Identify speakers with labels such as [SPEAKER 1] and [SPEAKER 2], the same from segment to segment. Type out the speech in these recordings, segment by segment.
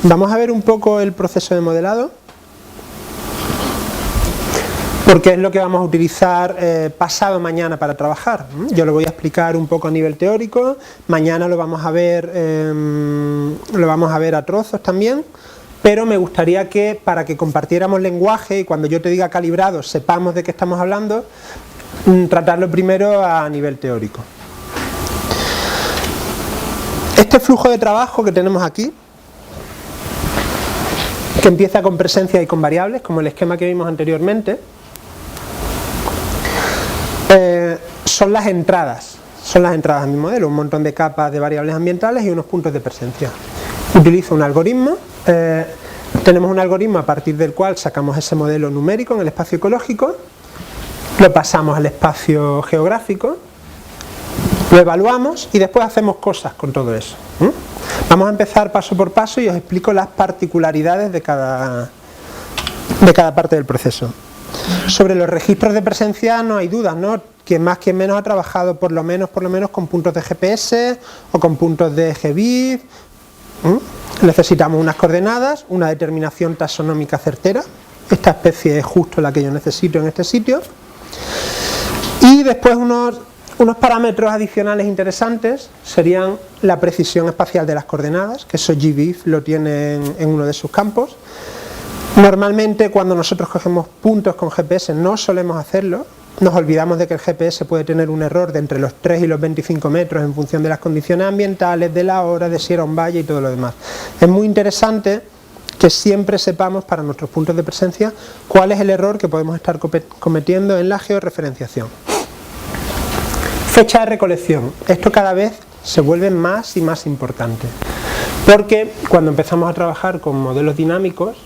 [SPEAKER 1] Vamos a ver un poco el proceso de modelado, porque es lo que vamos a utilizar pasado mañana para trabajar. Yo lo voy a explicar un poco a nivel teórico, mañana lo vamos a ver a trozos también, pero me gustaría que, para que compartiéramos lenguaje y cuando yo te diga calibrado sepamos de qué estamos hablando, tratarlo primero a nivel teórico. Este flujo de trabajo que tenemos aquí, que empieza con presencia y con variables, como el esquema que vimos anteriormente, son las entradas a mi modelo, un montón de capas de variables ambientales y unos puntos de presencia. Utilizo un algoritmo, tenemos un algoritmo a partir del cual sacamos ese modelo numérico en el espacio ecológico, lo pasamos al espacio geográfico, lo evaluamos y después hacemos cosas con todo eso. Vamos a empezar paso por paso y os explico las particularidades de cada parte del proceso. Sobre los registros de presencia no hay dudas, ¿no? Quien más, quien menos ha trabajado por lo menos con puntos de GPS o con puntos de GBIF. Necesitamos unas coordenadas, una determinación taxonómica certera. Esta especie es justo la que yo necesito en este sitio. Y después unos parámetros adicionales interesantes serían la precisión espacial de las coordenadas, que eso GBIF lo tiene en uno de sus campos. Normalmente cuando nosotros cogemos puntos con GPS no solemos hacerlo, nos olvidamos de que el GPS puede tener un error de entre los 3 y los 25 metros en función de las condiciones ambientales, de la hora, de si era un valle y todo lo demás. Es muy interesante que siempre sepamos para nuestros puntos de presencia cuál es el error que podemos estar cometiendo en la georreferenciación. Fecha de recolección. Esto cada vez se vuelve más y más importante, porque cuando empezamos a trabajar con modelos dinámicos,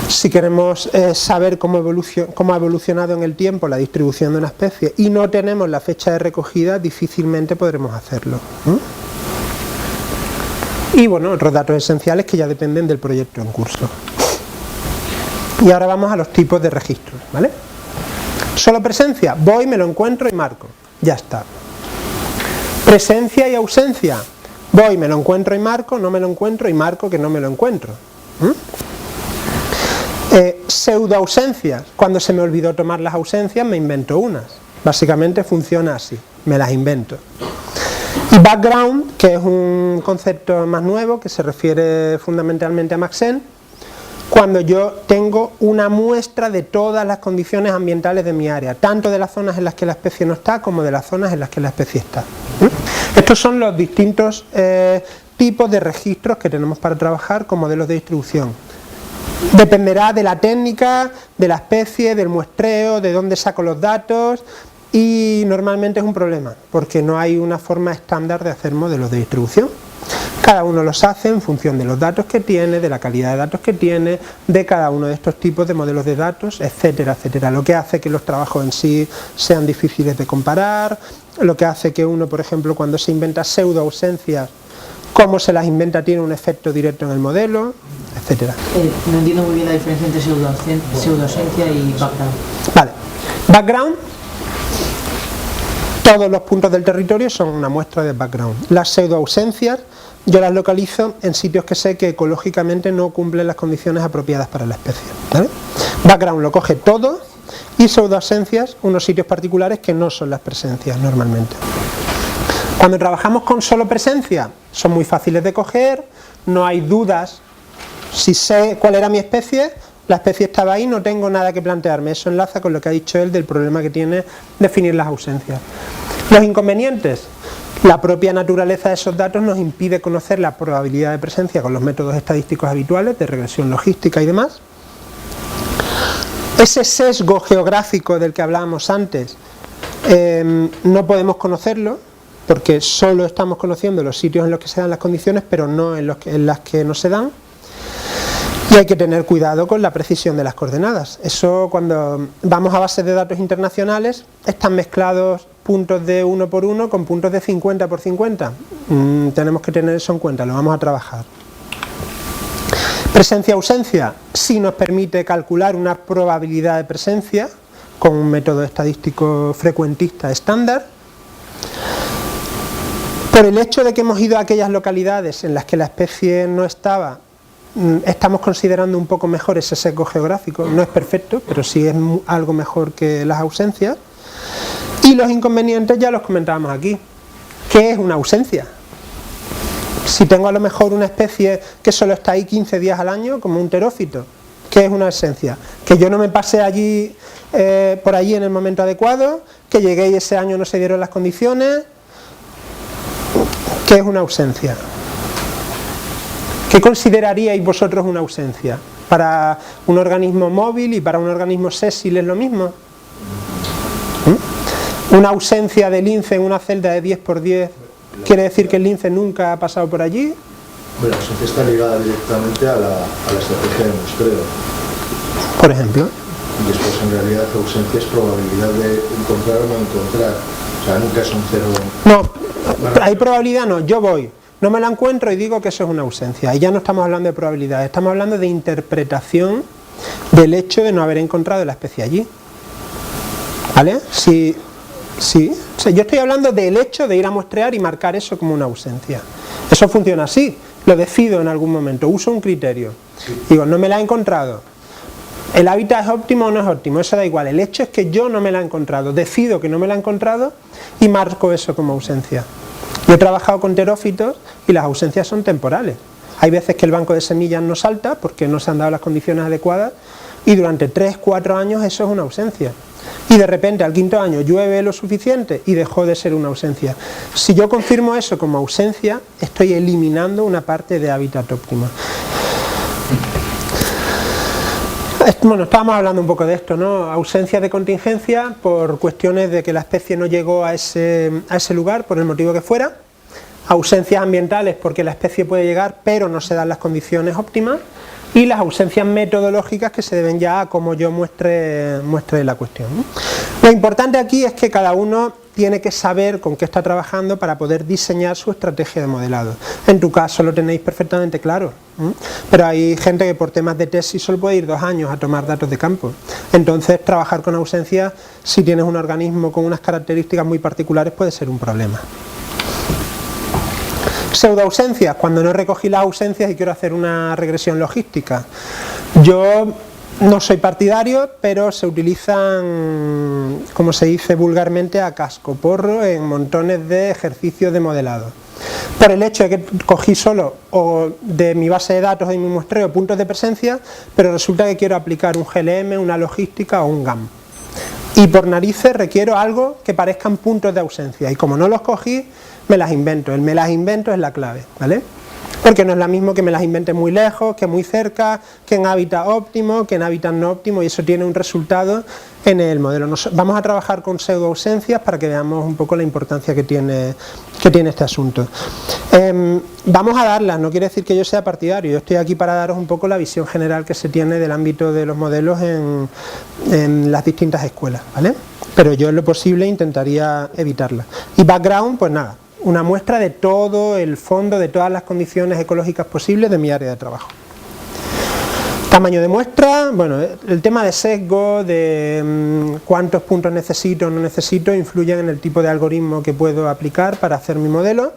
[SPEAKER 1] si queremos saber cómo ha evolucionado en el tiempo la distribución de una especie y no tenemos la fecha de recogida, difícilmente podremos hacerlo. Y bueno, otros datos esenciales que ya dependen del proyecto en curso. Y ahora vamos a los tipos de registros, ¿vale? Solo presencia, voy, me lo encuentro y marco, ya está. Presencia y ausencia, voy, me lo encuentro y marco, no me lo encuentro y marco que no me lo encuentro. Pseudoausencias, cuando se me olvidó tomar las ausencias me invento unas, básicamente funciona así, me las invento. Y background, que es un concepto más nuevo que se refiere fundamentalmente a Maxent, cuando yo tengo una muestra de todas las condiciones ambientales de mi área, tanto de las zonas en las que la especie no está como de las zonas en las que la especie está. Estos son los distintos tipos de registros que tenemos para trabajar con modelos de distribución. Dependerá de la técnica, de la especie, del muestreo, de dónde saco los datos, y normalmente es un problema porque no hay una forma estándar de hacer modelos de distribución. Cada uno los hace en función de los datos que tiene, de la calidad de datos que tiene, de cada uno de estos tipos de modelos de datos, etcétera, etcétera. Lo que hace que los trabajos en sí sean difíciles de comparar, lo que hace que uno, por ejemplo, cuando se inventa pseudoausencias, cómo se las inventa tiene un efecto directo en el modelo, etcétera.
[SPEAKER 2] No entiendo muy bien la diferencia entre pseudoausencia y background.
[SPEAKER 1] Vale, background, todos los puntos del territorio son una muestra de background. Las pseudoausencias yo las localizo en sitios que sé que ecológicamente no cumplen las condiciones apropiadas para la especie, ¿vale? Background lo coge todo y pseudoausencias unos sitios particulares que no son las presencias normalmente. Cuando trabajamos con solo presencia son muy fáciles de coger, no hay dudas. Si sé cuál era mi especie, la especie estaba ahí, no tengo nada que plantearme. Eso enlaza con lo que ha dicho él del problema que tiene definir las ausencias. Los inconvenientes, la propia naturaleza de esos datos nos impide conocer la probabilidad de presencia con los métodos estadísticos habituales de regresión logística y demás. Ese sesgo geográfico del que hablábamos antes, no podemos conocerlo, porque solo estamos conociendo los sitios en los que se dan las condiciones, pero no en las que no se dan. Y hay que tener cuidado con la precisión de las coordenadas. Eso, cuando vamos a bases de datos internacionales, están mezclados puntos de 1 por 1 con puntos de 50 por 50. Tenemos que tener eso en cuenta, lo vamos a trabajar. Presencia-ausencia, sí nos permite calcular una probabilidad de presencia con un método estadístico frecuentista estándar. Por el hecho de que hemos ido a aquellas localidades en las que la especie no estaba, estamos considerando un poco mejor ese sesgo geográfico. No es perfecto, pero sí es algo mejor que las ausencias. Y los inconvenientes ya los comentábamos aquí. ¿Qué es una ausencia? Si tengo a lo mejor una especie que solo está ahí 15 días al año, como un terófito, ¿qué es una ausencia? Que yo no me pasé allí, por allí en el momento adecuado, que llegué y ese año no se dieron las condiciones. ¿Qué es una ausencia? ¿Qué consideraríais vosotros una ausencia? ¿Para un organismo móvil y para un organismo sésil es lo mismo? Una ausencia de lince en una celda de 10×10 quiere decir que el lince nunca ha pasado por allí.
[SPEAKER 3] Bueno, la ausencia está ligada directamente a la estrategia de muestreo.
[SPEAKER 1] Por ejemplo.
[SPEAKER 3] Y después en realidad la ausencia es probabilidad de encontrar o no encontrar. O sea, nunca es un cero.
[SPEAKER 1] No, hay probabilidad no, yo voy, no me la encuentro y digo que eso es una ausencia. Y ya no estamos hablando de probabilidad, estamos hablando de interpretación del hecho de no haber encontrado la especie allí. ¿Vale? Sí. O sea, yo estoy hablando del hecho de ir a muestrear y marcar eso como una ausencia. Eso funciona así, lo decido en algún momento, uso un criterio. Digo, no me la he encontrado. ¿El hábitat es óptimo o no es óptimo? Eso da igual, el hecho es que yo no me la he encontrado, decido que no me la he encontrado y marco eso como ausencia. Yo he trabajado con terófitos y las ausencias son temporales. Hay veces que el banco de semillas no salta porque no se han dado las condiciones adecuadas y durante 3-4 años eso es una ausencia. Y de repente al 5.º año llueve lo suficiente y dejó de ser una ausencia. Si yo confirmo eso como ausencia, estoy eliminando una parte de hábitat óptimo. Bueno, estábamos hablando un poco de esto, ¿no? Ausencia de contingencia por cuestiones de que la especie no llegó a ese lugar, por el motivo que fuera. Ausencias ambientales porque la especie puede llegar pero no se dan las condiciones óptimas. Y las ausencias metodológicas que se deben ya a cómo yo muestre la cuestión, ¿no? Lo importante aquí es que cada uno tiene que saber con qué está trabajando para poder diseñar su estrategia de modelado. En tu caso lo tenéis perfectamente claro, ¿eh? Pero hay gente que por temas de tesis solo puede ir 2 años a tomar datos de campo. Entonces trabajar con ausencias, si tienes un organismo con unas características muy particulares, puede ser un problema. Pseudoausencias, cuando no recogí las ausencias y quiero hacer una regresión logística. Yo no soy partidario, pero se utilizan, como se dice vulgarmente, a cascoporro en montones de ejercicios de modelado. Por el hecho de que cogí solo o de mi base de datos de mi muestreo puntos de presencia, pero resulta que quiero aplicar un GLM, una logística o un GAM. Y por narices requiero algo que parezcan puntos de ausencia. Y como no los cogí, me las invento. El me las invento es la clave, ¿vale? Porque no es lo mismo que me las invente muy lejos, que muy cerca, que en hábitat óptimo, que en hábitat no óptimo, y eso tiene un resultado en el modelo. Vamos a trabajar con pseudo ausencias para que veamos un poco la importancia que tiene este asunto. Vamos a darlas, no quiere decir que yo sea partidario, yo estoy aquí para daros un poco la visión general que se tiene del ámbito de los modelos en las distintas escuelas, ¿vale? Pero yo en lo posible intentaría evitarlas. Y background, pues nada, una muestra de todo el fondo, de todas las condiciones ecológicas posibles de mi área de trabajo. Tamaño de muestra, bueno, el tema de sesgo, de cuántos puntos necesito o no necesito, influyen en el tipo de algoritmo que puedo aplicar para hacer mi modelo.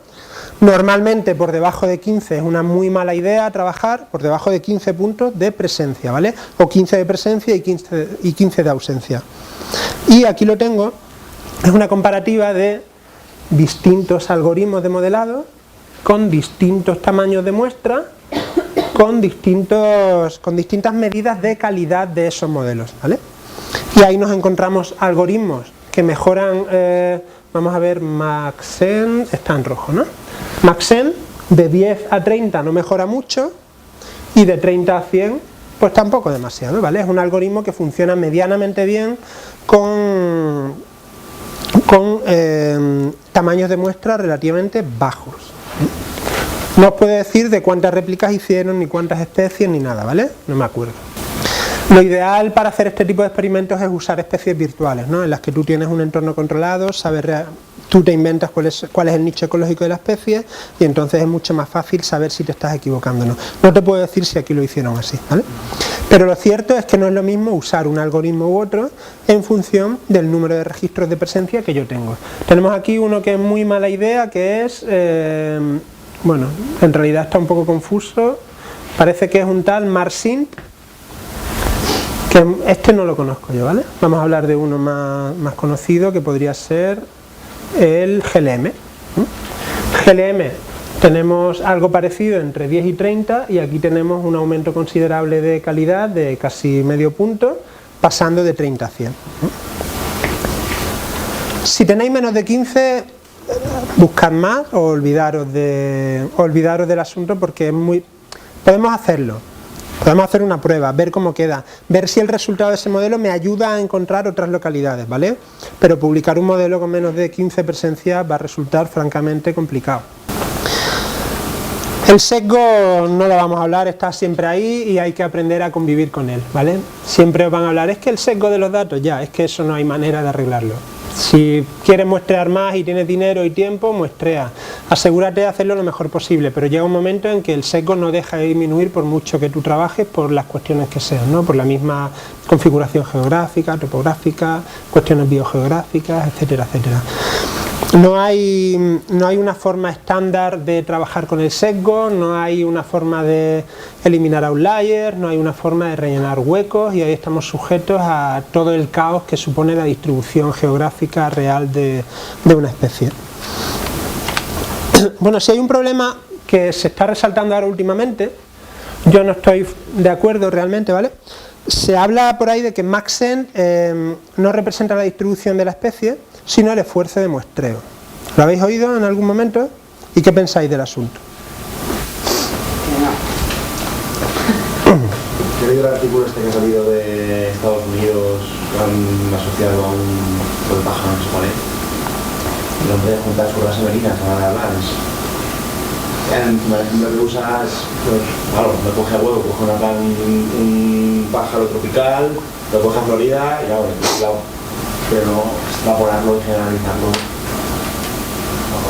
[SPEAKER 1] Normalmente por debajo de 15 es una muy mala idea trabajar, por debajo de 15 puntos de presencia, ¿vale? O 15 de presencia y 15 de ausencia. Y aquí lo tengo, es una comparativa de distintos algoritmos de modelado con distintos tamaños de muestra, con distintas medidas de calidad de esos modelos, ¿vale? Y ahí nos encontramos algoritmos que mejoran, vamos a ver, Maxent, está en rojo, ¿no? Maxent de 10 a 30 no mejora mucho y de 30 a 100 pues tampoco demasiado, ¿vale? Es un algoritmo que funciona medianamente bien con tamaños de muestra relativamente bajos. No os puedo decir de cuántas réplicas hicieron, ni cuántas especies, ni nada, ¿vale? No me acuerdo. Lo ideal para hacer este tipo de experimentos es usar especies virtuales, ¿no? En las que tú tienes un entorno controlado, sabes tú te inventas cuál es el nicho ecológico de la especie y entonces es mucho más fácil saber si te estás equivocando o no. No te puedo decir si aquí lo hicieron así, ¿vale? Pero lo cierto es que no es lo mismo usar un algoritmo u otro en función del número de registros de presencia que yo tengo. Tenemos aquí uno que es muy mala idea, que es, bueno, en realidad está un poco confuso, parece que es un tal Marsint, que este no lo conozco yo, ¿vale? Vamos a hablar de uno más conocido, que podría ser el GLM. GLM, tenemos algo parecido entre 10 y 30 y aquí tenemos un aumento considerable de calidad de casi medio punto, pasando de 30 a 100. Si tenéis menos de 15, buscad más o olvidaros del asunto, porque es muy... Podemos hacerlo. Podemos hacer una prueba, ver cómo queda, ver si el resultado de ese modelo me ayuda a encontrar otras localidades, ¿vale? Pero publicar un modelo con menos de 15 presencias va a resultar francamente complicado. El sesgo no lo vamos a hablar, está siempre ahí y hay que aprender a convivir con él, ¿vale? Siempre os van a hablar, es que el sesgo de los datos, ya, es que eso no hay manera de arreglarlo. Si quieres muestrear más y tienes dinero y tiempo, muestrea. Asegúrate de hacerlo lo mejor posible, pero llega un momento en que el sesgo no deja de disminuir por mucho que tú trabajes, por las cuestiones que sean, ¿no? Por la misma configuración geográfica, topográfica, cuestiones biogeográficas, etcétera, etcétera. No hay una forma estándar de trabajar con el sesgo, no hay una forma de eliminar outliers, no hay una forma de rellenar huecos y ahí estamos sujetos a todo el caos que supone la distribución geográfica real de una especie. Bueno, si hay un problema que se está resaltando ahora últimamente, yo no estoy de acuerdo realmente, ¿vale? Se habla por ahí de que Maxent no representa la distribución de la especie, sino el esfuerzo de muestreo. ¿Lo habéis oído en algún momento? ¿Y qué pensáis del asunto?
[SPEAKER 4] He leído el artículo este que ha salido de Estados Unidos, que han asociado a un pájaro, no se pone, y lo pueden juntar sus razas merinas a la de hablar. Lo que usas, pues, claro, me coge a huevo, coge un pájaro tropical, lo coge a Florida y claro, pero no extrapolarlo y generalizarlo.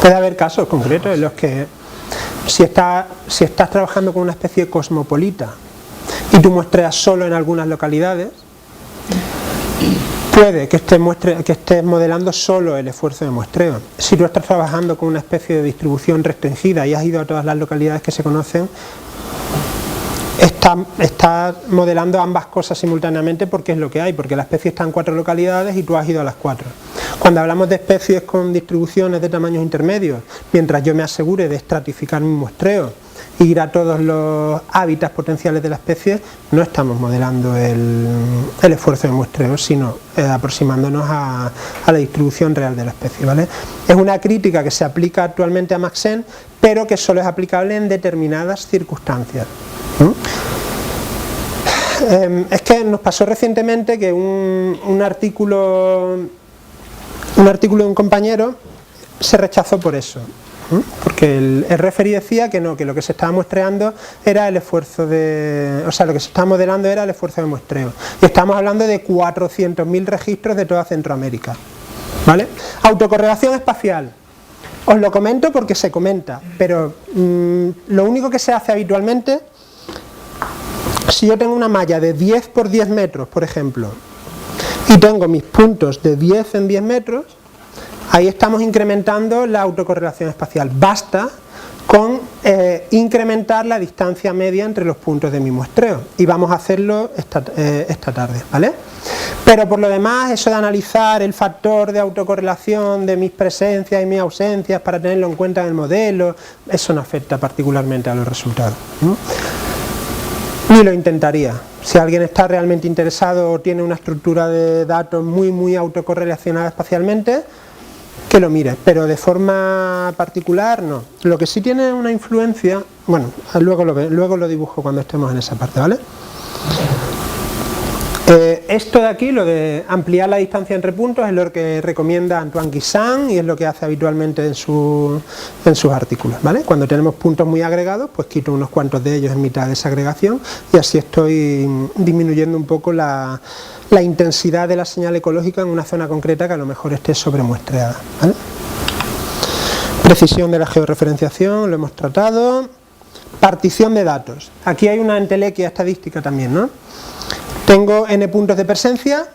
[SPEAKER 1] Puede haber casos concretos en los que si estás trabajando con una especie cosmopolita y tú muestreas solo en algunas localidades, puede que estés modelando solo el esfuerzo de muestreo. Si tú estás trabajando con una especie de distribución restringida y has ido a todas las localidades que se conocen, estás modelando ambas cosas simultáneamente, porque es lo que hay, porque la especie está en 4 localidades y tú has ido a las 4. Cuando hablamos de especies con distribuciones de tamaños intermedios, mientras yo me asegure de estratificar mi muestreo e ir a todos los hábitats potenciales de la especie, no estamos modelando el esfuerzo de muestreo, sino aproximándonos a la distribución real de la especie, ¿vale? Es una crítica que se aplica actualmente a Maxent, pero que solo es aplicable en determinadas circunstancias. Es que nos pasó recientemente que un artículo de un compañero se rechazó por eso, porque el referee decía que no, que lo que se estaba muestreando era el esfuerzo de... O sea, lo que se estaba modelando era el esfuerzo de muestreo. Y estamos hablando de 400.000 registros de toda Centroamérica, ¿vale? Autocorrelación espacial. Os lo comento porque se comenta, pero lo único que se hace habitualmente, si yo tengo una malla de 10 por 10 metros, por ejemplo, y tengo mis puntos de 10 en 10 metros, ahí estamos incrementando la autocorrelación espacial. Basta con incrementar la distancia media entre los puntos de mi muestreo, y vamos a hacerlo esta tarde, ¿vale? Pero por lo demás, eso de analizar el factor de autocorrelación de mis presencias y mis ausencias para tenerlo en cuenta en el modelo, eso no afecta particularmente a los resultados, ¿no? Ni lo intentaría. Si alguien está realmente interesado o tiene una estructura de datos muy autocorrelacionada espacialmente, que lo mire, pero de forma particular no. Lo que sí tiene una influencia, bueno, luego lo dibujo cuando estemos en esa parte, ¿vale? Esto de aquí, lo de ampliar la distancia entre puntos, es lo que recomienda Antoine Guisan y es lo que hace habitualmente en sus artículos, ¿vale? Cuando tenemos puntos muy agregados, pues quito unos cuantos de ellos en mitad de esa agregación y así estoy disminuyendo un poco la intensidad de la señal ecológica en una zona concreta que a lo mejor esté sobremuestreada, ¿vale? Precisión de la georreferenciación, lo hemos tratado. Partición de datos. Aquí hay una entelequia estadística también, ¿no? Tengo n puntos de presencia,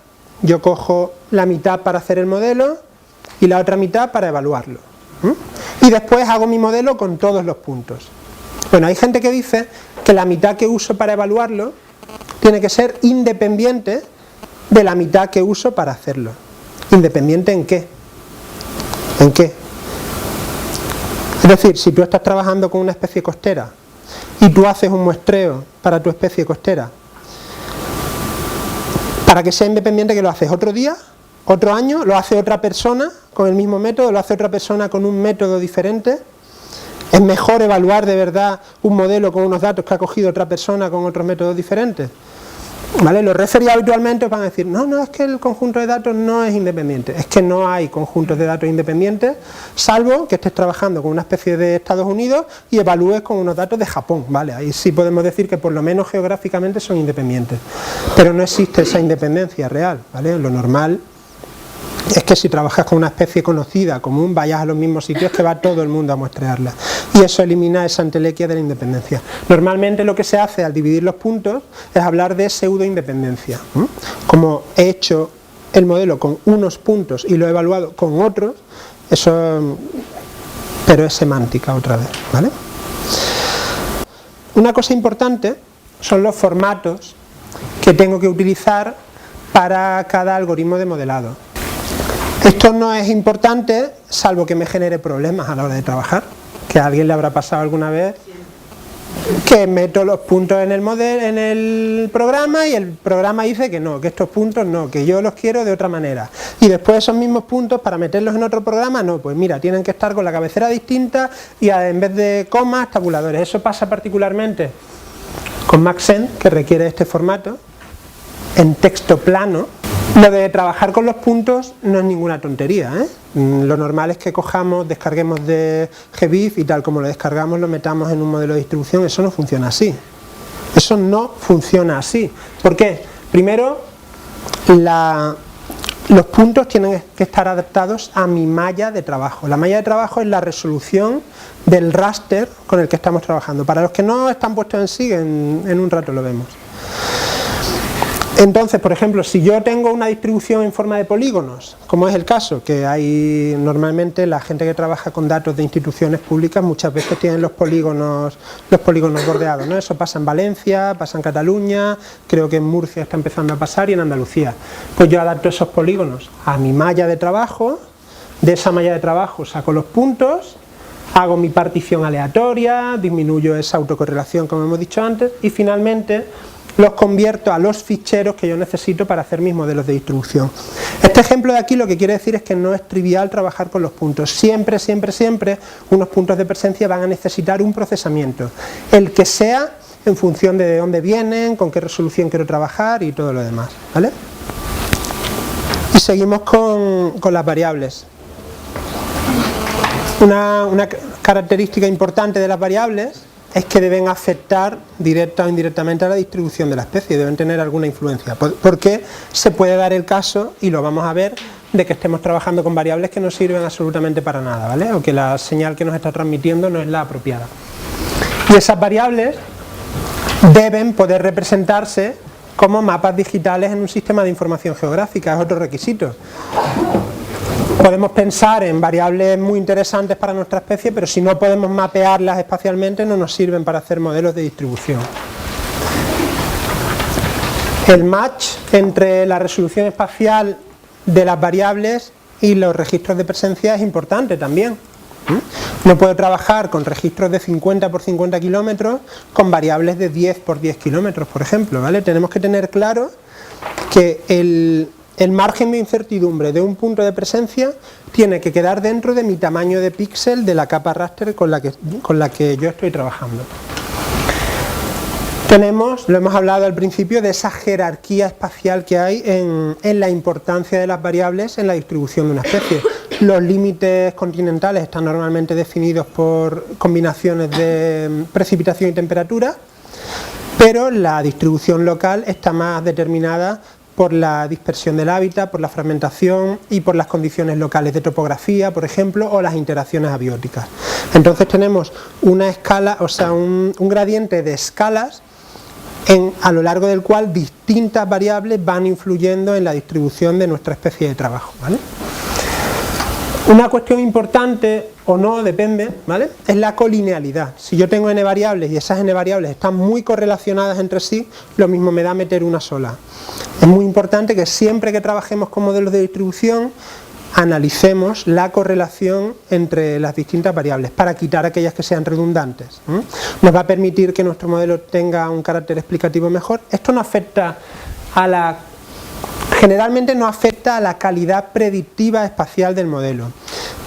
[SPEAKER 1] yo cojo la mitad para hacer el modelo y la otra mitad para evaluarlo. Y después hago mi modelo con todos los puntos. Bueno, hay gente que dice que la mitad que uso para evaluarlo tiene que ser independiente de la mitad que uso para hacerlo. ¿Independiente en qué? ¿En qué? Es decir, si tú estás trabajando con una especie costera y tú haces un muestreo para tu especie costera, para que sea independiente, que lo haces otro día, otro año, lo hace otra persona con el mismo método, lo hace otra persona con un método diferente. Es mejor evaluar de verdad un modelo con unos datos que ha cogido otra persona con otros métodos diferentes. ¿Vale? Los referidos habitualmente os van a decir, no, es que el conjunto de datos no es independiente. Es que no hay conjuntos de datos independientes, salvo que estés trabajando con una especie de Estados Unidos y evalúes con unos datos de Japón, ¿vale? Ahí sí podemos decir que por lo menos geográficamente son independientes. Pero no existe esa independencia real, ¿vale? Lo normal es que si trabajas con una especie conocida, común, vayas a los mismos sitios que va todo el mundo a muestrearla. Y eso elimina esa entelequia de la independencia. Normalmente lo que se hace al dividir los puntos es hablar de pseudo-independencia. Como he hecho el modelo con unos puntos y lo he evaluado con otros, eso, pero es semántica otra vez, ¿vale? Una cosa importante son los formatos que tengo que utilizar para cada algoritmo de modelado. Esto no es importante, salvo que me genere problemas a la hora de trabajar, que a alguien le habrá pasado alguna vez que meto los puntos en el programa y el programa dice que no, que estos puntos no, que yo los quiero de otra manera. Y después esos mismos puntos, para meterlos en otro programa, no, pues mira, tienen que estar con la cabecera distinta y en vez de comas, tabuladores. Eso pasa particularmente con Maxent, que requiere este formato, en texto plano. Lo de trabajar con los puntos no es ninguna tontería, ¿eh? Lo normal es que cojamos, descarguemos de GBIF y tal como lo descargamos lo metamos en un modelo de distribución. Eso no funciona así. Eso no funciona así. ¿Por qué? Primero, los puntos tienen que estar adaptados a mi malla de trabajo. La malla de trabajo es la resolución del raster con el que estamos trabajando. Para los que no están puestos en SIG, en un rato lo vemos. Entonces, por ejemplo, si yo tengo una distribución en forma de polígonos, como es el caso, que hay normalmente la gente que trabaja con datos de instituciones públicas muchas veces tienen los polígonos bordeados, ¿no? Eso pasa en Valencia, pasa en Cataluña, creo que en Murcia está empezando a pasar y en Andalucía. Pues yo adapto esos polígonos a mi malla de trabajo, de esa malla de trabajo saco los puntos, hago mi partición aleatoria, disminuyo esa autocorrelación como hemos dicho antes y finalmente los convierto a los ficheros que yo necesito para hacer mis modelos de distribución. Este ejemplo de aquí lo que quiere decir es que no es trivial trabajar con los puntos. Siempre unos puntos de presencia van a necesitar un procesamiento, el que sea en función de dónde vienen, con qué resolución quiero trabajar y todo lo demás, ¿vale? Y seguimos con las variables. Una característica importante de las variables es que deben afectar directa o indirectamente a la distribución de la especie, deben tener alguna influencia, porque se puede dar el caso, y lo vamos a ver, de que estemos trabajando con variables que no sirven absolutamente para nada, ¿vale? O que la señal que nos está transmitiendo no es la apropiada. Y esas variables deben poder representarse como mapas digitales en un sistema de información geográfica, es otro requisito. Podemos pensar en variables muy interesantes para nuestra especie, pero si no podemos mapearlas espacialmente no nos sirven para hacer modelos de distribución. El match entre la resolución espacial de las variables y los registros de presencia es importante también. No puedo trabajar con registros de 50 por 50 kilómetros con variables de 10 por 10 kilómetros, por ejemplo, ¿vale? Tenemos que tener claro que el margen de incertidumbre de un punto de presencia tiene que quedar dentro de mi tamaño de píxel de la capa raster con la que yo estoy trabajando. Lo hemos hablado al principio de esa jerarquía espacial que hay en la importancia de las variables en la distribución de una especie. Los límites continentales están normalmente definidos por combinaciones de precipitación y temperatura, pero la distribución local está más determinada por la dispersión del hábitat, por la fragmentación y por las condiciones locales de topografía, por ejemplo, o las interacciones abióticas. Entonces tenemos una escala, o sea, un gradiente de escalas a lo largo del cual distintas variables van influyendo en la distribución de nuestra especie de trabajo, ¿vale? Una cuestión importante, o no, depende, ¿vale?, es la colinealidad. Si yo tengo n variables y esas n variables están muy correlacionadas entre sí, lo mismo me da meter una sola. Es muy importante que siempre que trabajemos con modelos de distribución analicemos la correlación entre las distintas variables para quitar aquellas que sean redundantes. Nos va a permitir que nuestro modelo tenga un carácter explicativo mejor. Esto no afecta a la... Generalmente no afecta a la calidad predictiva espacial del modelo,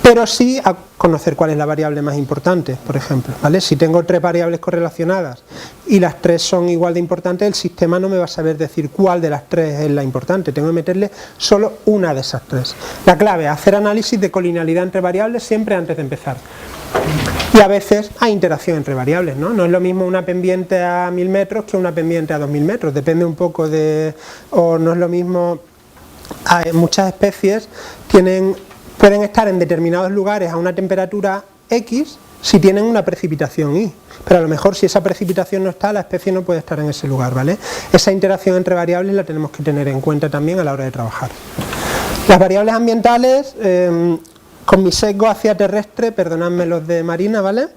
[SPEAKER 1] pero sí a conocer cuál es la variable más importante, por ejemplo, ¿vale? Si tengo 3 variables correlacionadas y las 3 son igual de importantes, el sistema no me va a saber decir cuál de las 3 es la importante, tengo que meterle solo una de esas 3. La clave es hacer análisis de colinealidad entre variables siempre antes de empezar. Y a veces hay interacción entre variables, ¿no? No es lo mismo una pendiente a 1000 metros que una pendiente a 2000 metros, depende un poco de... o no es lo mismo... Muchas especies pueden estar en determinados lugares a una temperatura X si tienen una precipitación Y, pero a lo mejor si esa precipitación no está, la especie no puede estar en ese lugar, ¿vale? Esa interacción entre variables la tenemos que tener en cuenta también a la hora de trabajar. Las variables ambientales... con mi sesgo hacia terrestre, perdonadme los de marina, ¿vale?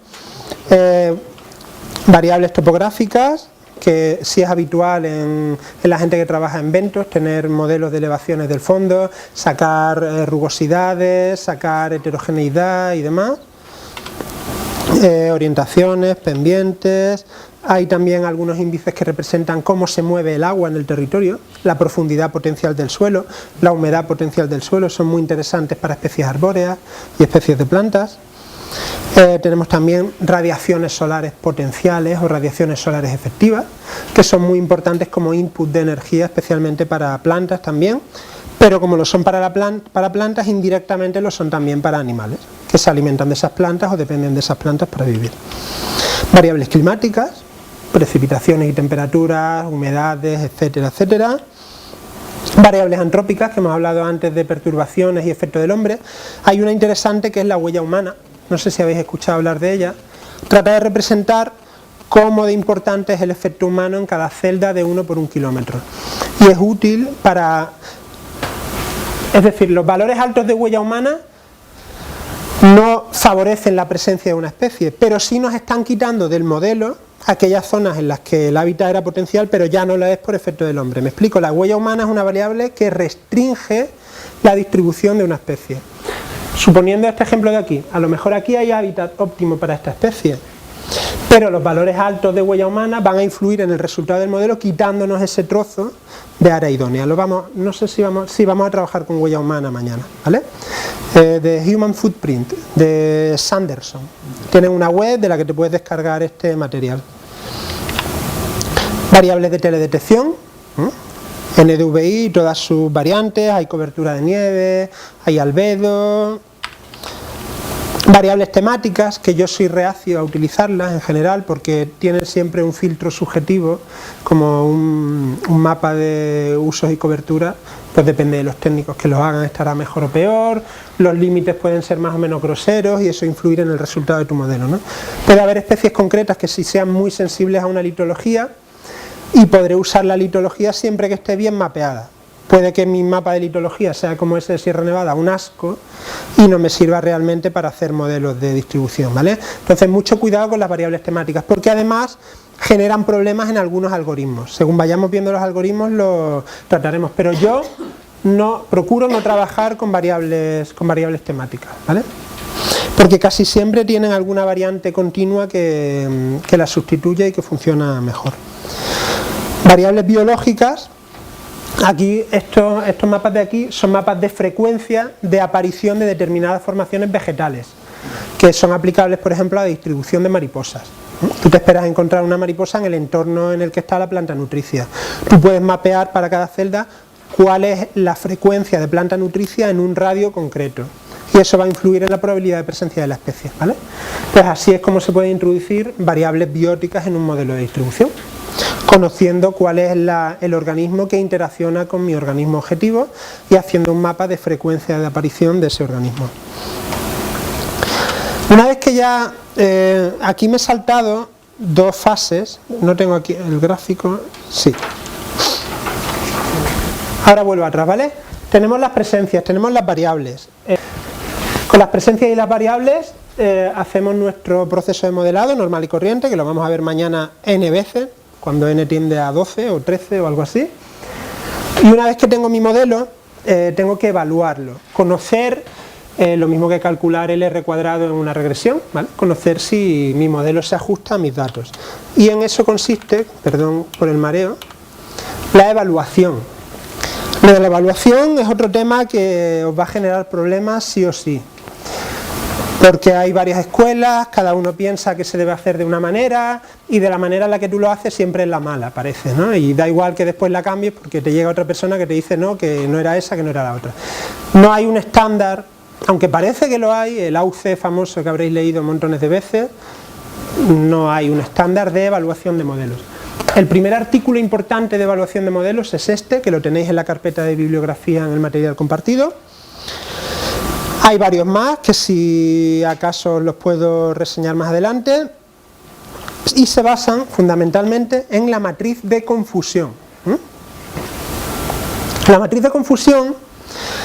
[SPEAKER 1] Variables topográficas, que sí es habitual en la gente que trabaja en ventos, tener modelos de elevaciones del fondo, sacar rugosidades, sacar heterogeneidad y demás. Orientaciones, pendientes. Hay también algunos índices que representan cómo se mueve el agua en el territorio, la profundidad potencial del suelo, la humedad potencial del suelo, son muy interesantes para especies arbóreas y especies de plantas. Tenemos también radiaciones solares potenciales o radiaciones solares efectivas, que son muy importantes como input de energía, especialmente para plantas también, pero como lo son para plantas, indirectamente lo son también para animales, que se alimentan de esas plantas o dependen de esas plantas para vivir. Variables climáticas, precipitaciones y temperaturas, humedades, etcétera, etcétera. Variables antrópicas, que hemos hablado antes de perturbaciones y efectos del hombre. Hay una interesante que es la huella humana, no sé si habéis escuchado hablar de ella. Trata de representar cómo de importante es el efecto humano en cada celda de 1 por 1 kilómetro. Y es útil para... Es decir, los valores altos de huella humana no favorecen la presencia de una especie, pero sí nos están quitando del modelo aquellas zonas en las que el hábitat era potencial, pero ya no lo es por efecto del hombre. Me explico, la huella humana es una variable que restringe la distribución de una especie. Suponiendo este ejemplo de aquí, a lo mejor aquí hay hábitat óptimo para esta especie, pero los valores altos de huella humana van a influir en el resultado del modelo quitándonos ese trozo de área idónea. No sé si vamos a trabajar con huella humana mañana, ¿vale? De Human Footprint, de Sanderson. Tienen una web de la que te puedes descargar este material. Variables de teledetección, NDVI y todas sus variantes, hay cobertura de nieve, hay albedo. Variables temáticas, que yo soy reacio a utilizarlas en general porque tienen siempre un filtro subjetivo, como un mapa de usos y cobertura, pues depende de los técnicos que los hagan, estará mejor o peor, los límites pueden ser más o menos groseros y eso influir en el resultado de tu modelo, ¿no? Puede haber especies concretas que sí sean muy sensibles a una litología y podré usar la litología siempre que esté bien mapeada. Puede que mi mapa de litología sea como ese de Sierra Nevada, un asco, y no me sirva realmente para hacer modelos de distribución, ¿vale? Entonces, mucho cuidado con las variables temáticas, porque además generan problemas en algunos algoritmos. Según vayamos viendo los algoritmos, los trataremos, pero yo procuro no trabajar con variables temáticas, ¿vale? Porque casi siempre tienen alguna variante continua que la sustituye y que funciona mejor. Variables biológicas. Aquí, estos mapas de aquí son mapas de frecuencia de aparición de determinadas formaciones vegetales, que son aplicables, por ejemplo, a la distribución de mariposas. Tú te esperas encontrar una mariposa en el entorno en el que está la planta nutricia. Tú puedes mapear para cada celda cuál es la frecuencia de planta nutricia en un radio concreto. Y eso va a influir en la probabilidad de presencia de la especie, ¿vale? Pues así es como se pueden introducir variables bióticas en un modelo de distribución. conociendo cuál es el organismo que interacciona con mi organismo objetivo y haciendo un mapa de frecuencia de aparición de ese organismo. Una vez que ya, aquí me he saltado dos fases, no tengo aquí el gráfico, sí. Ahora vuelvo atrás, ¿vale? Tenemos las presencias, tenemos las variables. Con las presencias y las variables hacemos nuestro proceso de modelado normal y corriente, que lo vamos a ver mañana n veces, cuando n tiende a 12 o 13 o algo así. Y una vez que tengo mi modelo, tengo que evaluarlo, conocer, lo mismo que calcular el r cuadrado en una regresión, ¿vale? Conocer si mi modelo se ajusta a mis datos. Y en eso consiste, perdón por el mareo, la evaluación. Lo de la evaluación es otro tema que os va a generar problemas sí o sí. Porque hay varias escuelas, cada uno piensa que se debe hacer de una manera y de la manera en la que tú lo haces siempre es la mala, parece, ¿no? Y da igual que después la cambies porque te llega otra persona que te dice no, que no era esa, que no era la otra. No hay un estándar, aunque parece que lo hay, el AUC famoso que habréis leído montones de veces, no hay un estándar de evaluación de modelos. El primer artículo importante de evaluación de modelos es este, que lo tenéis en la carpeta de bibliografía en el material compartido. Hay varios más que si acaso los puedo reseñar más adelante y se basan fundamentalmente en la matriz de confusión. La matriz de confusión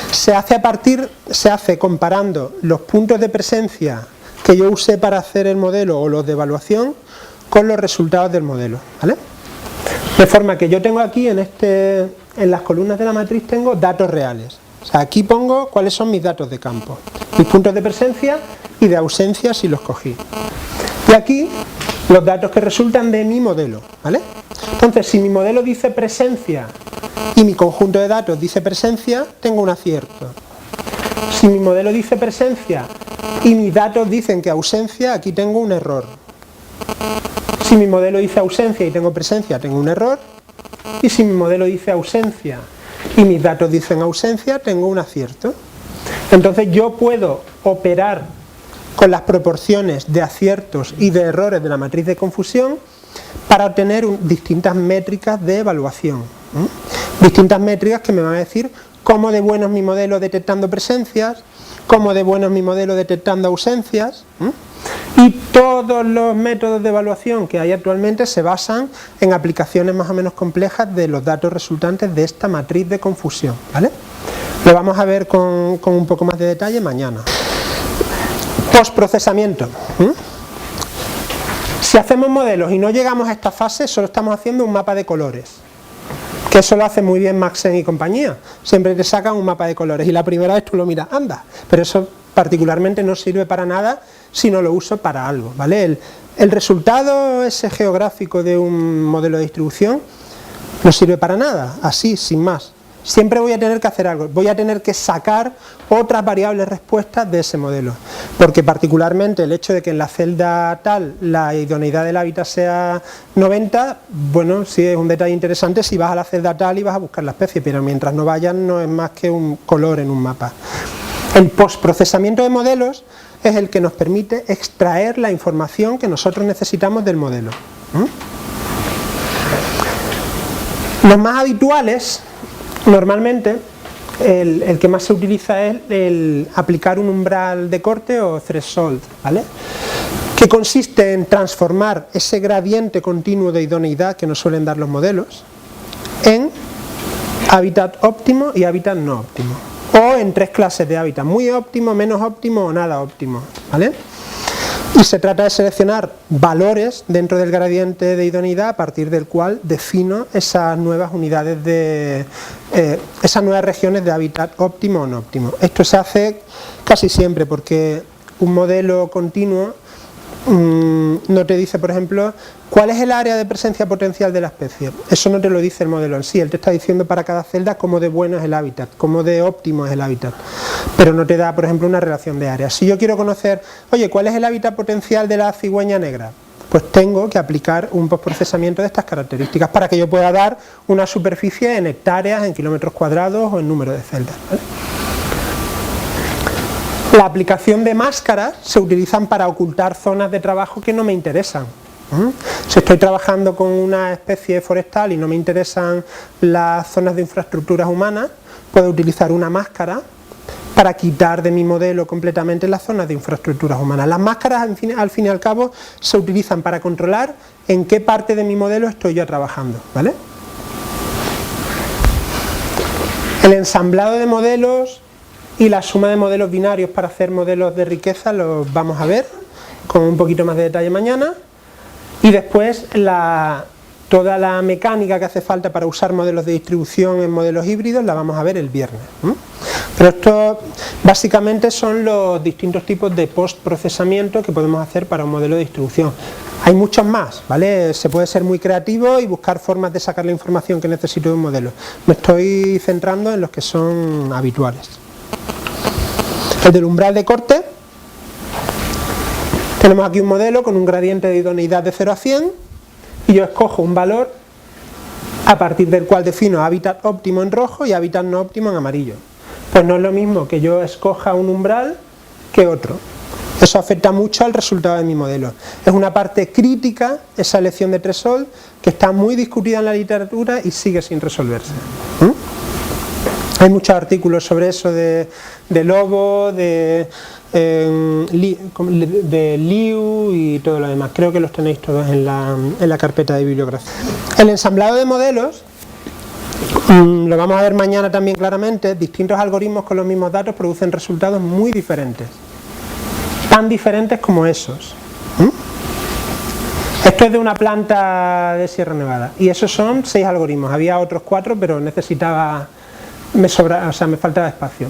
[SPEAKER 1] se hace comparando los puntos de presencia que yo usé para hacer el modelo o los de evaluación con los resultados del modelo, ¿vale? De forma que yo tengo aquí en las columnas de la matriz tengo datos reales. O sea, aquí pongo cuáles son mis datos de campo, mis puntos de presencia y de ausencia si los cogí. Y aquí los datos que resultan de mi modelo, ¿vale? Entonces, si mi modelo dice presencia y mi conjunto de datos dice presencia, tengo un acierto. Si mi modelo dice presencia y mis datos dicen que ausencia, aquí tengo un error. Si mi modelo dice ausencia y tengo presencia, tengo un error. Y si mi modelo dice ausencia y mis datos dicen ausencia, tengo un acierto. Entonces yo puedo operar con las proporciones de aciertos y de errores de la matriz de confusión para obtener distintas métricas de evaluación. Distintas métricas que me van a decir cómo de bueno es mi modelo detectando presencias, cómo de bueno es mi modelo detectando ausencias. Y todos los métodos de evaluación que hay actualmente se basan en aplicaciones más o menos complejas de los datos resultantes de esta matriz de confusión, ¿vale? Lo vamos a ver con un poco más de detalle mañana. Postprocesamiento. Si hacemos modelos y no llegamos a esta fase, solo estamos haciendo un mapa de colores. Que eso lo hace muy bien Maxen y compañía. Siempre te sacan un mapa de colores y la primera vez tú lo miras, anda, pero eso particularmente no sirve para nada si no lo uso para algo, ¿vale? El resultado ese geográfico de un modelo de distribución no sirve para nada, así, sin más. Siempre voy a tener que hacer algo, voy a tener que sacar otras variables respuestas de ese modelo, porque particularmente el hecho de que en la celda tal la idoneidad del hábitat sea 90, bueno, sí es un detalle interesante si vas a la celda tal y vas a buscar la especie, pero mientras no vayas no es más que un color en un mapa. El postprocesamiento de modelos es el que nos permite extraer la información que nosotros necesitamos del modelo. Los más habituales, normalmente, el que más se utiliza es el aplicar un umbral de corte o threshold, ¿vale? Que consiste en transformar ese gradiente continuo de idoneidad que nos suelen dar los modelos en hábitat óptimo y hábitat no óptimo. O en tres clases de hábitat, muy óptimo, menos óptimo o nada óptimo, ¿vale? Y se trata de seleccionar valores dentro del gradiente de idoneidad a partir del cual defino esas nuevas unidades de esas nuevas regiones de hábitat óptimo o no óptimo. Esto se hace casi siempre porque un modelo continuo no te dice, por ejemplo, cuál es el área de presencia potencial de la especie. Eso no te lo dice el modelo en sí, él te está diciendo para cada celda cómo de bueno es el hábitat, cómo de óptimo es el hábitat, pero no te da, por ejemplo, una relación de áreas. Si yo quiero conocer, oye, ¿cuál es el hábitat potencial de la cigüeña negra? Pues tengo que aplicar un postprocesamiento de estas características para que yo pueda dar una superficie en hectáreas, en kilómetros cuadrados o en número de celdas, ¿vale? La aplicación de máscaras se utilizan para ocultar zonas de trabajo que no me interesan. Si estoy trabajando con una especie forestal y no me interesan las zonas de infraestructuras humanas, puedo utilizar una máscara para quitar de mi modelo completamente las zonas de infraestructuras humanas. Las máscaras, al fin y al cabo, se utilizan para controlar en qué parte de mi modelo estoy yo trabajando, ¿vale? El ensamblado de modelos y la suma de modelos binarios para hacer modelos de riqueza los vamos a ver con un poquito más de detalle mañana. Y después toda la mecánica que hace falta para usar modelos de distribución en modelos híbridos la vamos a ver el viernes. Pero esto básicamente son los distintos tipos de postprocesamiento que podemos hacer para un modelo de distribución. Hay muchos más, ¿vale? Se puede ser muy creativo y buscar formas de sacar la información que necesito de un modelo. Me estoy centrando en los que son habituales. El del umbral de corte. Tenemos aquí un modelo con un gradiente de idoneidad de 0 a 100 y yo escojo un valor a partir del cual defino hábitat óptimo en rojo y hábitat no óptimo en amarillo. Pues no es lo mismo que yo escoja un umbral que otro. Eso afecta mucho al resultado de mi modelo. Es una parte crítica, esa elección de threshold, que está muy discutida en la literatura y sigue sin resolverse. Hay muchos artículos sobre eso de Lobo, de Liu y todo lo demás. Creo que los tenéis todos en la carpeta de bibliografía. El ensamblado de modelos, lo vamos a ver mañana también claramente. Distintos algoritmos con los mismos datos producen resultados muy diferentes, tan diferentes como esos. Esto es de una planta de Sierra Nevada y esos son 6 algoritmos. Había otros 4, pero me faltaba espacio.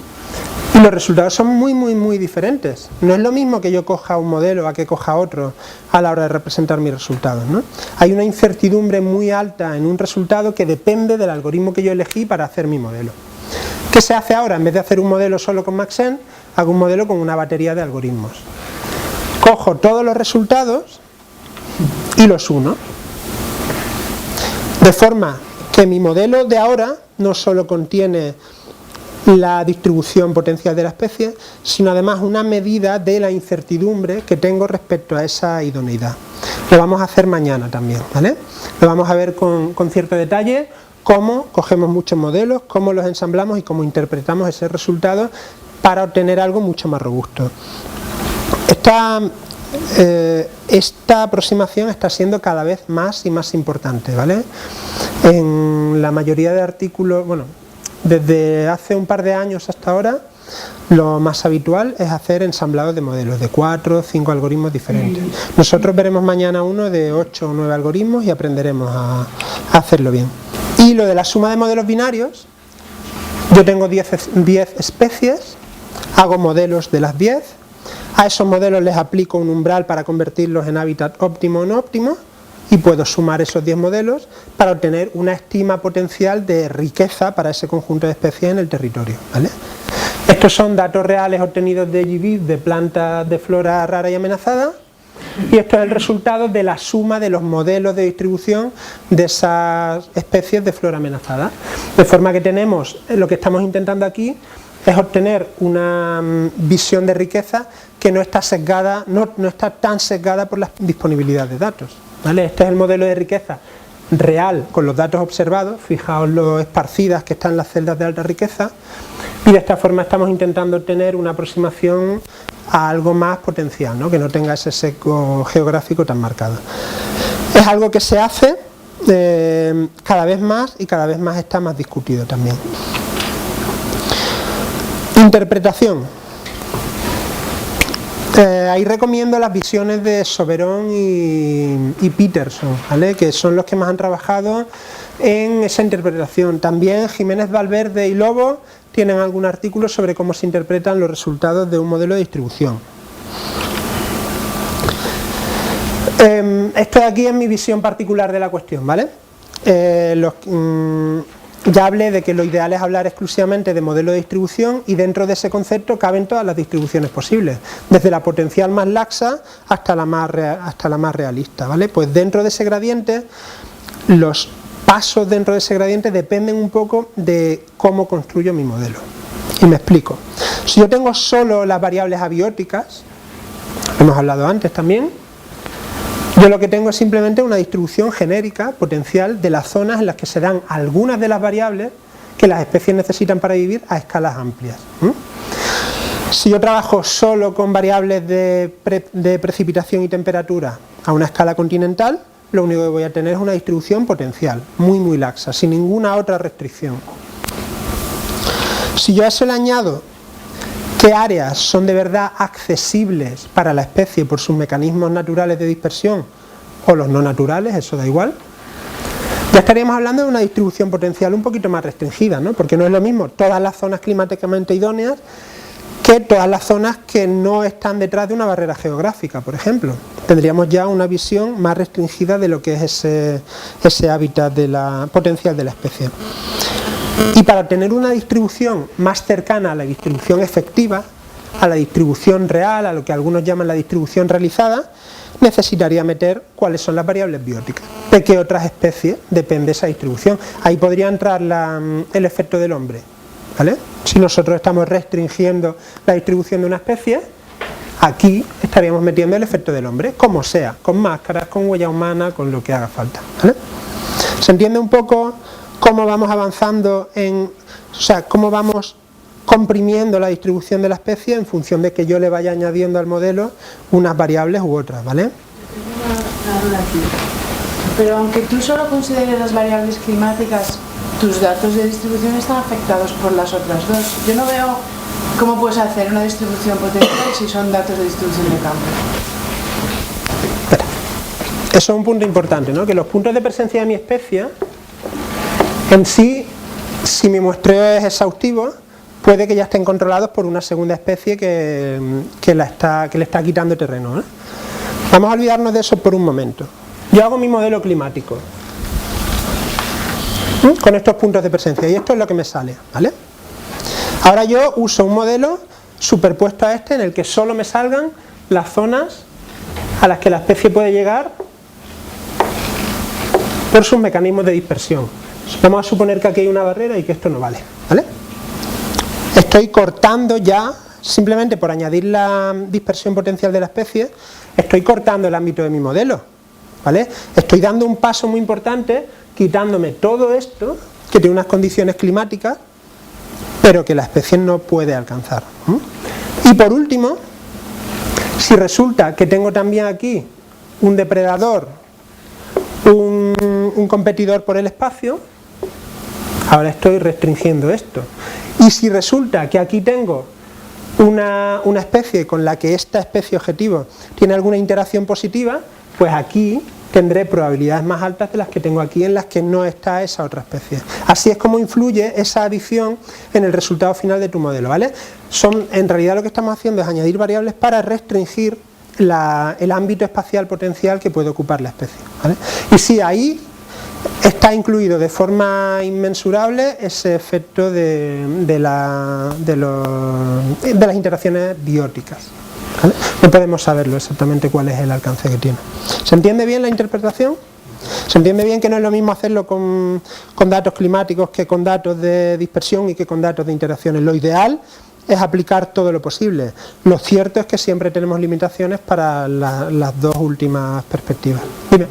[SPEAKER 1] Y los resultados son muy diferentes. No es lo mismo que yo coja un modelo a que coja otro a la hora de representar mis resultados, ¿no? Hay una incertidumbre muy alta en un resultado que depende del algoritmo que yo elegí para hacer mi modelo. ¿Qué se hace ahora? En vez de hacer un modelo solo con Maxent, hago un modelo con una batería de algoritmos. Cojo todos los resultados y los uno. De forma que mi modelo de ahora no solo contiene la distribución potencial de la especie, sino además una medida de la incertidumbre que tengo respecto a esa idoneidad. Lo vamos a hacer mañana también, ¿vale? Lo vamos a ver con cierto detalle, cómo cogemos muchos modelos, cómo los ensamblamos y cómo interpretamos ese resultado para obtener algo mucho más robusto. Esta aproximación está siendo cada vez más y más importante, ¿vale? En la mayoría de artículos, bueno, desde hace un par de años hasta ahora, lo más habitual es hacer ensamblados de modelos de 4 o 5 algoritmos diferentes. Nosotros veremos mañana uno de 8 o 9 algoritmos y aprenderemos a hacerlo bien. Y lo de la suma de modelos binarios, yo tengo 10 especies, hago modelos de las 10, a esos modelos les aplico un umbral para convertirlos en hábitat óptimo o no óptimo y puedo sumar esos 10 modelos para obtener una estima potencial de riqueza para ese conjunto de especies en el territorio, ¿vale? Estos son datos reales obtenidos de GBIF de plantas de flora rara y amenazada y esto es el resultado de la suma de los modelos de distribución de esas especies de flora amenazada. De forma que tenemos, lo que estamos intentando aquí es obtener una visión de riqueza que no está sesgada, no está tan sesgada por la disponibilidad de datos, ¿vale? Este es el modelo de riqueza real con los datos observados, fijaos lo esparcidas que están las celdas de alta riqueza, y de esta forma estamos intentando obtener una aproximación a algo más potencial, ¿no? Que no tenga ese sesgo geográfico tan marcado. Es algo que se hace cada vez más y cada vez más está más discutido también. Interpretación. Ahí recomiendo las visiones de Soberon y Peterson, ¿vale? Que son los que más han trabajado en esa interpretación. También Jiménez Valverde y Lobo tienen algún artículo sobre cómo se interpretan los resultados de un modelo de distribución. Esto de aquí es mi visión particular de la cuestión, ¿vale? Ya hablé de que lo ideal es hablar exclusivamente de modelo de distribución y dentro de ese concepto caben todas las distribuciones posibles, desde la potencial más laxa hasta la más realista, ¿vale? Pues dentro de ese gradiente, los pasos dentro de ese gradiente dependen un poco de cómo construyo mi modelo. Y me explico. Si yo tengo solo las variables abióticas, hemos hablado antes también, Yo lo que tengo es simplemente una distribución genérica, potencial, de las zonas en las que se dan algunas de las variables que las especies necesitan para vivir a escalas amplias. Si yo trabajo solo con variables de precipitación y temperatura a una escala continental, lo único que voy a tener es una distribución potencial, muy laxa, sin ninguna otra restricción. Si yo a eso le añado qué áreas son de verdad accesibles para la especie por sus mecanismos naturales de dispersión o los no naturales, eso da igual, ya estaríamos hablando de una distribución potencial un poquito más restringida, ¿no? Porque no es lo mismo todas las zonas climáticamente idóneas que todas las zonas que no están detrás de una barrera geográfica, por ejemplo. Tendríamos ya una visión más restringida de lo que es ese hábitat potencial de la especie. Y para obtener una distribución más cercana a la distribución efectiva, a la distribución real, a lo que algunos llaman la distribución realizada, necesitaría meter cuáles son las variables bióticas, de qué otras especies depende esa distribución. Ahí podría entrar el efecto del hombre, ¿vale? Si nosotros estamos restringiendo la distribución de una especie, aquí estaríamos metiendo el efecto del hombre, como sea, con máscaras, con huella humana, con lo que haga falta, ¿vale? ¿Se entiende un poco cómo vamos avanzando cómo vamos comprimiendo la distribución de la especie en función de que yo le vaya añadiendo al modelo unas variables u otras, ¿vale?
[SPEAKER 5] Tengo una duda aquí. Pero aunque tú solo consideres las variables climáticas, tus datos de distribución están afectados por las otras dos. Yo no veo cómo puedes hacer una distribución potencial si son datos de distribución de campo.
[SPEAKER 1] Espera. Eso es un punto importante, ¿no? Que los puntos de presencia de mi especie en sí, si mi muestreo es exhaustivo, puede que ya estén controlados por una segunda especie que le está quitando terreno, ¿eh? Vamos a olvidarnos de eso por un momento. Yo hago mi modelo climático con estos puntos de presencia y esto es lo que me sale, ¿vale? Ahora yo uso un modelo superpuesto a este en el que solo me salgan las zonas a las que la especie puede llegar por sus mecanismos de dispersión. Vamos a suponer que aquí hay una barrera y que esto no vale, ¿vale? Estoy cortando ya, simplemente por añadir la dispersión potencial de la especie, estoy cortando el ámbito de mi modelo, ¿vale? Estoy dando un paso muy importante, quitándome todo esto, que tiene unas condiciones climáticas, pero que la especie no puede alcanzar. Y por último, si resulta que tengo también aquí un depredador, un competidor por el espacio, ahora estoy restringiendo esto. Y si resulta que aquí tengo una especie con la que esta especie objetivo tiene alguna interacción positiva, pues aquí tendré probabilidades más altas de las que tengo aquí en las que no está esa otra especie. Así es como influye esa adición en el resultado final de tu modelo, ¿vale? En realidad lo que estamos haciendo es añadir variables para restringir el ámbito espacial potencial que puede ocupar la especie, ¿vale? Y sí, ahí está incluido de forma inmensurable ese efecto de las interacciones bióticas, ¿vale? No podemos saberlo exactamente cuál es el alcance que tiene. ¿Se entiende bien la interpretación? ¿Se entiende bien que no es lo mismo hacerlo con datos climáticos que con datos de dispersión y que con datos de interacciones? Lo ideal es aplicar todo lo posible. Lo cierto es que siempre tenemos limitaciones para las dos últimas perspectivas. Dime.